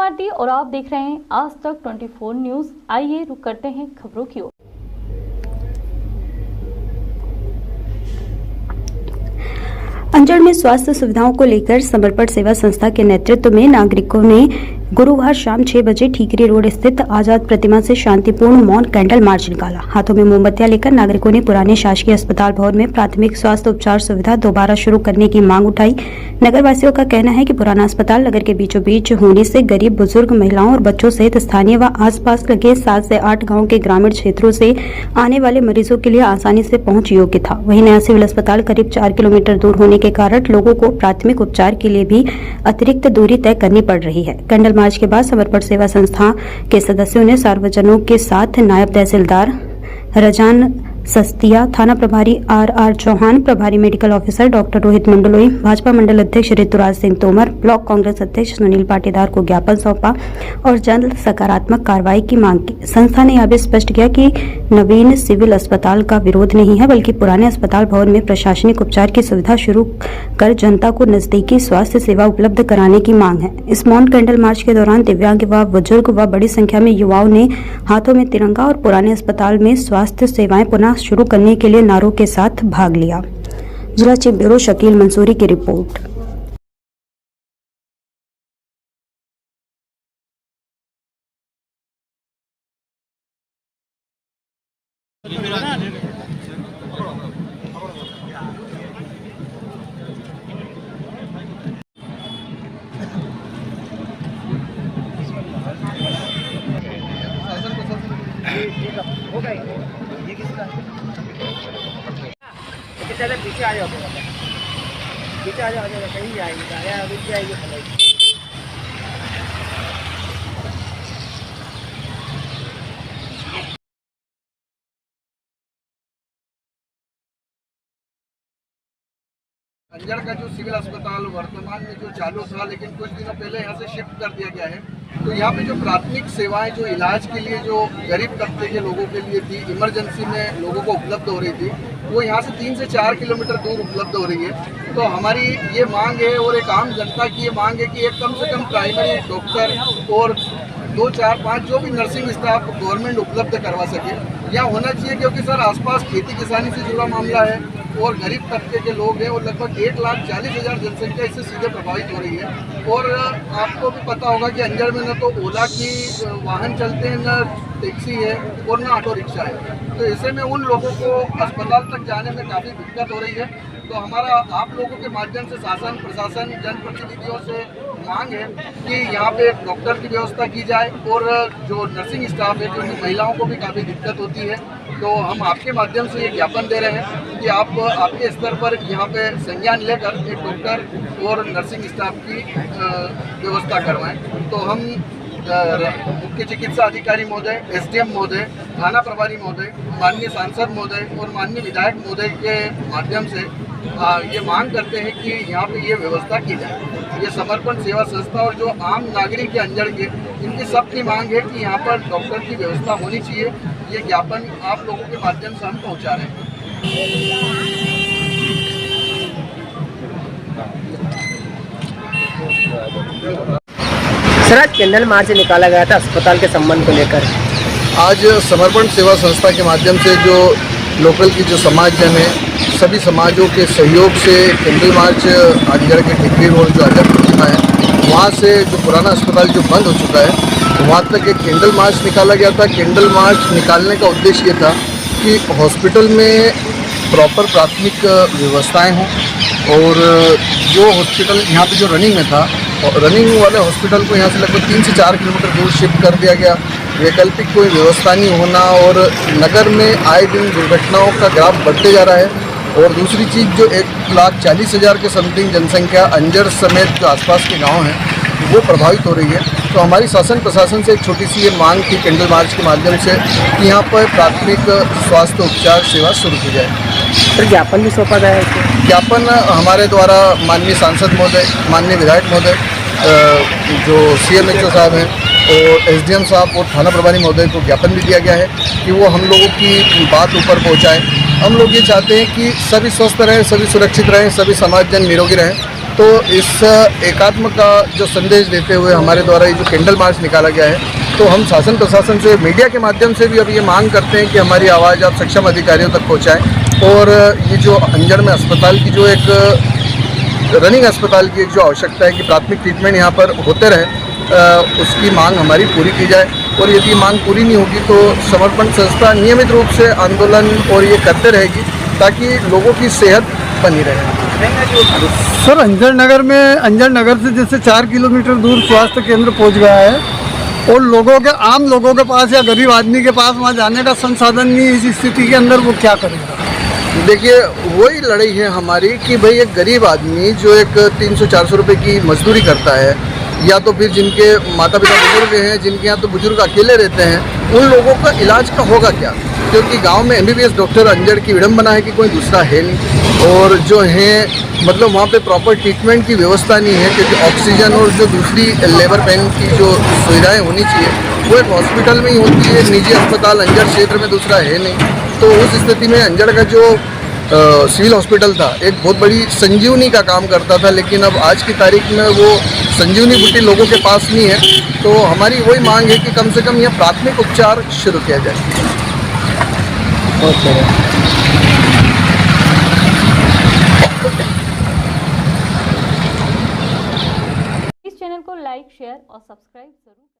कुमार दी और आप देख रहे हैं आज तक 24 न्यूज। आइए रुक करते हैं खबरों की ओर। अंजड़ में स्वास्थ्य सुविधाओं को लेकर समर्पण सेवा संस्था के नेतृत्व में नागरिकों ने गुरुवार शाम 6 बजे ठीकरी रोड स्थित आजाद प्रतिमा से शांतिपूर्ण मौन कैंडल मार्च निकाला। हाथों में मोमबत्तियां लेकर नागरिकों ने पुराने शासकीय अस्पताल भवन में प्राथमिक स्वास्थ्य उपचार सुविधा दोबारा शुरू करने की मांग उठाई। नगरवासियों का कहना है कि पुराना अस्पताल नगर के बीचों बीच होने से गरीब, बुजुर्ग, महिलाओं और बच्चों सहित स्थानीय व आसपास लगे 7 से 8 गाँव के ग्रामीण क्षेत्रों से आने वाले मरीजों के लिए आसानी से पहुंच योग्य था। वहीं नया सिविल अस्पताल करीब 4 किलोमीटर दूर होने के कारण लोगों को प्राथमिक उपचार के लिए भी अतिरिक्त दूरी तय करनी पड़ रही है। कैंडल मार्च के बाद समर्पण सेवा संस्था के सदस्यों ने सार्वजनों के साथ नायब तहसीलदार रजान सस्तिया, थाना प्रभारी आर चौहान, प्रभारी medical officer doctor Rohit Mandloi, Bhajpa मंडल अध्यक्ष ऋतुराज सिंह तोमर, ब्लॉक कांग्रेस अध्यक्ष सुनील पाटीदार को ज्ञापन सौंपा और जल्द सकारात्मक कार्रवाई की मांग की। संस्था ने यह भी स्पष्ट किया कि नवीन सिविल अस्पताल का विरोध नहीं है, बल्कि पुराने अस्पताल भवन में प्रशासनिक उपचार की सुविधा शुरू कर जनता को नजदीकी स्वास्थ्य सेवा उपलब्ध कराने की मांग है। इस मौन कैंडल मार्च के दौरान दिव्यांग व बुजुर्ग व बड़ी संख्या में युवाओं ने हाथों में तिरंगा और पुराने अस्पताल में स्वास्थ्य सेवाएं पुनः शुरू करने के लिए नारों के साथ भाग लिया। जिला चीफ ब्यूरो शकील मंसूरी की रिपोर्ट। चले पीछे आ जाओ, पीछे आ जाओ, कहीं जाएगी रुक जाएगी। अंजड़ का जो सिविल अस्पताल वर्तमान में जो चालू था, लेकिन कुछ दिनों पहले यहाँ से शिफ्ट कर दिया गया है। तो यहाँ पे जो प्राथमिक सेवाएं जो इलाज के लिए जो गरीब तबके के लोगों के लिए थी, इमरजेंसी में लोगों को उपलब्ध हो रही थी, वो यहाँ से 3 से 4 किलोमीटर दूर उपलब्ध हो रही है। तो हमारी ये मांग है और एक आम जनता की ये मांग है कि एक कम से कम प्राइमरी डॉक्टर और 2, 4, 5 जो भी नर्सिंग स्टाफ गवर्नमेंट उपलब्ध करवा सके यहाँ होना चाहिए, क्योंकि सर आसपास खेती किसानी से जुड़ा मामला है और गरीब तबके के लोग हैं और लगभग 1,40,000 जनसंख्या इससे सीधे प्रभावित हो रही है। और आपको भी पता होगा कि अंजड़ में न तो ओला की वाहन चलते हैं, न टैक्सी है और न ऑटो रिक्शा है। तो ऐसे में उन लोगों को अस्पताल तक जाने में काफ़ी दिक्कत हो रही है। तो हमारा आप लोगों के माध्यम से शासन, प्रशासन, जनप्रतिनिधियों से मांग है कि यहाँ पे डॉक्टर की व्यवस्था की जाए और जो नर्सिंग स्टाफ है, क्योंकि महिलाओं को भी काफ़ी दिक्कत होती है। तो हम आपके माध्यम से ये ज्ञापन दे रहे हैं कि आप आपके स्तर पर यहाँ पे संज्ञान लेकर एक डॉक्टर और नर्सिंग स्टाफ की व्यवस्था करवाएं। तो हम मुख्य चिकित्सा अधिकारी महोदय, SDM महोदय, थाना प्रभारी महोदय, माननीय सांसद महोदय और माननीय विधायक महोदय के माध्यम से ये मांग करते हैं कि यहाँ पे ये व्यवस्था की जाए। ये समर्पण सेवा संस्था और जो आम नागरिक के अंजड़ के, इनकी सबकी मांग है कि यहाँ पर डॉक्टर की व्यवस्था होनी चाहिए। ये ज्ञापन आप लोगों के माध्यम से हम पहुँचा रहे हैं। सर, आज कैंडल मार्च निकाला गया था अस्पताल के संबंध को लेकर। आज समर्पण सेवा संस्था के माध्यम से जो लोकल की जो समाजजन है, सभी समाजों के सहयोग से कैंडल मार्च अंजड़ के ठीकरी रोड जो आजाद प्रतिमा है, वहाँ से जो पुराना अस्पताल जो बंद हो चुका है, वहाँ तक एक कैंडल मार्च निकाला गया था। कैंडल मार्च निकालने का उद्देश्य ये था कि हॉस्पिटल में प्रॉपर प्राथमिक व्यवस्थाएं हों और जो हॉस्पिटल यहाँ पे जो रनिंग में था, रनिंग वाले हॉस्पिटल को यहाँ से लगभग 3 से 4 किलोमीटर दूर शिफ्ट कर दिया गया। वैकल्पिक कोई व्यवस्था नहीं होना और नगर में आए दिन दुर्घटनाओं का ग्राफ बढ़ते जा रहा है। और दूसरी चीज़, जो 1,40,000 के समथिंग जनसंख्या अंजड़ समेत जो आसपास के गांव हैं वो प्रभावित हो रही है। तो हमारी शासन प्रशासन से एक छोटी सी ये मांग थी कैंडल मार्च के माध्यम से कि यहाँ पर प्राथमिक स्वास्थ्य उपचार सेवा शुरू की जाए। सर, ज्ञापन भी सौंपा गया है। ज्ञापन हमारे द्वारा माननीय सांसद महोदय, माननीय विधायक महोदय, जो CMHO साहब हैं और SDM साहब और थाना प्रभारी महोदय को ज्ञापन भी दिया गया है कि वो हम लोगों की बात ऊपर पहुँचाएँ। हम लोग ये चाहते हैं कि सभी स्वस्थ रहें, सभी सुरक्षित रहें, सभी समाजजन निरोगी रहें तो इस एकात्म का जो संदेश देते हुए हमारे द्वारा ये जो कैंडल मार्च निकाला गया है, तो हम शासन प्रशासन से मीडिया के माध्यम से भी अब ये मांग करते हैं कि हमारी आवाज़ आप सक्षम अधिकारियों तक पहुंचाएं और ये जो अंजड़ में अस्पताल की जो एक रनिंग अस्पताल की एक जो आवश्यकता है कि प्राथमिक ट्रीटमेंट यहाँ पर होते रहे, उसकी मांग हमारी पूरी की जाए। और यदि मांग पूरी नहीं होगी तो समर्पण संस्था नियमित रूप से आंदोलन और ये करते रहेगी ताकि लोगों की सेहत बनी रहे। सर, अंजड़ नगर से जैसे 4 किलोमीटर दूर स्वास्थ्य केंद्र पहुंच गया है और आम लोगों के पास या गरीब आदमी के पास वहां जाने का संसाधन नहीं, इस स्थिति के अंदर वो क्या करेगा? देखिए, वही लड़ाई है हमारी कि भाई एक गरीब आदमी जो एक 300-400 रुपये की मजदूरी करता है, या तो फिर जिनके माता पिता बुजुर्ग हैं, जिनके यहाँ तो बुजुर्ग अकेले रहते हैं, उन लोगों का इलाज का होगा क्या? क्योंकि गांव में MBBS डॉक्टर अंजड़ की विडम्बना है कि कोई दूसरा है नहीं, और जो है मतलब वहाँ पे प्रॉपर ट्रीटमेंट की व्यवस्था नहीं है, क्योंकि ऑक्सीजन और जो दूसरी लेबर पेन की जो सुविधाएं होनी चाहिए वो एक हॉस्पिटल में ही होती है, निजी अस्पताल अंजड़ क्षेत्र में दूसरा है नहीं। तो उस स्थिति में अंजड़ का जो सिविल हॉस्पिटल था एक बहुत बड़ी संजीवनी का काम करता था, लेकिन अब आज की तारीख में वो संजीवनी बूटी लोगों के पास नहीं है। तो हमारी वही मांग है कि कम से कम यह प्राथमिक उपचार शुरू किया जाए। इस चैनल को लाइक, शेयर और सब्सक्राइब जरूर